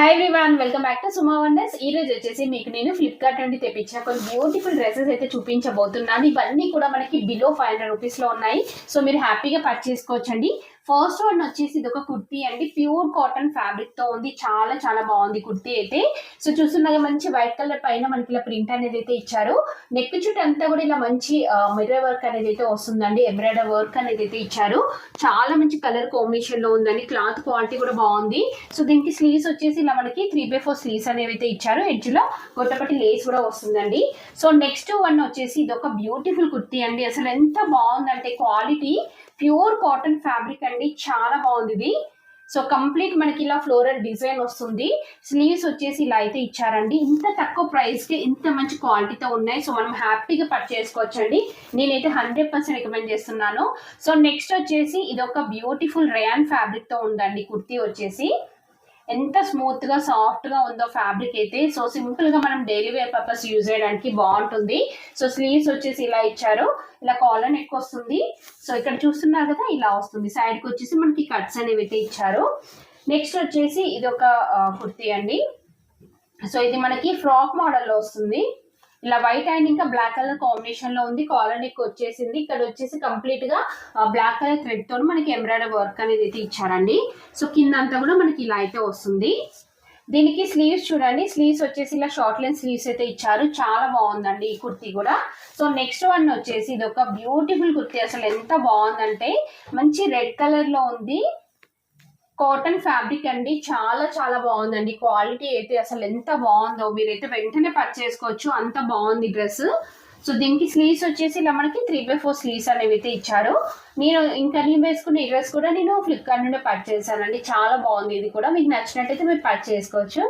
Hi everyone, welcome back to Suma wonders. ఈ రోజు వచ్చేసి మీకు నేను ఫ్లిప్కార్ట్ నుండి తెప్పించిన కొన్ని బ్యూటిఫుల్ డ్రెస్సెస్ అయితే చూపించబోతున్నాను. ఇవన్నీ కూడా మనకి బిలో 500 రూపీస్లో ఉన్నాయి. సో మీరు హ్యాపీగా పర్చేస్ చేసుకోవచ్చండి. ఫస్ట్ వన్ వచ్చేసి ఇది ఒక కుర్తీ అండి. ప్యూర్ కాటన్ ఫ్యాబ్రిక్ తో ఉంది. చాలా చాలా బాగుంది కుర్తీ అయితే. సో చూస్తున్నాగా మంచి వైట్ కలర్ పైన మనకి ఇలా ప్రింట్ అనేది అయితే ఇచ్చారు. నెక్ చుట్టూ అంతా కూడా ఇలా మంచి మిర్రర్ వర్క్ అనేది అయితే వస్తుందండి. ఎంబ్రాయిడరీ వర్క్ అనేది అయితే ఇచ్చారు. చాలా మంచి కలర్ కాంబినేషన్ లో ఉందండి. క్లాత్ క్వాలిటీ కూడా బాగుంది. సో దీనికి స్లీవ్స్ వచ్చేసి ఇలా మనకి 3/4 స్లీవ్స్ అనేవి అయితే ఇచ్చారు. ఎడ్జ్ లో గొట్టపట్టి లేస్ కూడా వస్తుందండి. సో నెక్స్ట్ వన్ వచ్చేసి ఇది ఒక బ్యూటిఫుల్ కుర్తీ అండి. అసలు ఎంత బాగుందంటే క్వాలిటీ ప్యూర్ కాటన్ ఫ్యాబ్రిక్ అండి. చాలా బాగుంది ఇది. సో కంప్లీట్ మనకి ఇలా ఫ్లోరల్ డిజైన్ వస్తుంది. స్లీవ్స్ వచ్చేసి ఇలా అయితే ఇచ్చారండి. ఇంత తక్కువ ప్రైస్ కి ఇంత మంచి క్వాలిటీతో ఉన్నాయి. సో మనం హ్యాపీగా పర్చేస్ చేసుకోవచ్చండి. నేనైతే 100% రికమెండ్ చేస్తున్నాను. సో నెక్స్ట్ వచ్చేసి ఇది ఒక బ్యూటిఫుల్ రేయాన్ ఫ్యాబ్రిక్ తో ఉందండి కుర్తీ వచ్చేసి. ఎంత స్మూత్ గా సాఫ్ట్ గా ఉందో ఫ్యాబ్రిక్ అయితే. సో సింపుల్ గా మనం డైలీ వేర్ పర్పస్ యూజ్ చేయడానికి బాగుంటుంది. సో స్లీవ్స్ వచ్చేసి ఇలా ఇచ్చారు. ఇలా కాలర్ నెక్ వస్తుంది. సో ఇక్కడ చూస్తున్నారు కదా, ఇలా వస్తుంది. సైడ్ కి వచ్చేసి మనకి కట్స్ అనేవి అయితే ఇచ్చారు. నెక్స్ట్ వచ్చేసి ఇది ఒక కుర్తీ అండి. సో ఇది మనకి ఫ్రాక్ మోడల్లో వస్తుంది. ఇలా వైట్ అండ్ ఇంకా బ్లాక్ కలర్ కాంబినేషన్ లో ఉంది. కాలర్ నెక్ వచ్చేసింది. ఇక్కడ వచ్చేసి కంప్లీట్ గా బ్లాక్ కలర్ థ్రెడ్ తో మనకి ఎంబ్రాయిడరీ వర్క్ అనేది అయితే ఇచ్చారండి. సో కింద అంతా కూడా మనకి ఇలా అయితే వస్తుంది. దీనికి స్లీవ్స్ చూడండి. స్లీవ్స్ వచ్చేసి ఇలా షార్ట్ లెంత్ స్లీవ్స్ అయితే ఇచ్చారు. చాలా బాగుందండి ఈ కుర్తీ కూడా. సో నెక్స్ట్ వన్ వచ్చేసి ఇది ఒక బ్యూటిఫుల్ కుర్తీ. అసలు ఎంత బాగుందంటే మంచి రెడ్ కలర్ లో ఉంది. కాటన్ ఫ్యాబ్రిక్ అండి. చాలా చాలా బాగుందండి. క్వాలిటీ అయితే అసలు ఎంత బాగుందో, మీరైతే వెంటనే పర్చేస్ చేసుకోవచ్చు. అంత బాగుంది డ్రెస్. సో దీనికి స్లీవ్స్ వచ్చేసి ఇలా మనకి 3/4 స్లీవ్స్ అనేవి అయితే ఇచ్చారు. నేను వేసుకున్న ఈ డ్రెస్ కూడా నేను ఫ్లిప్కార్ట్ నుండి పర్చేస్ చేశానండి. చాలా బాగుంది ఇది కూడా. మీకు నచ్చినట్టయితే మీరు పర్చేస్ చేసుకోవచ్చు.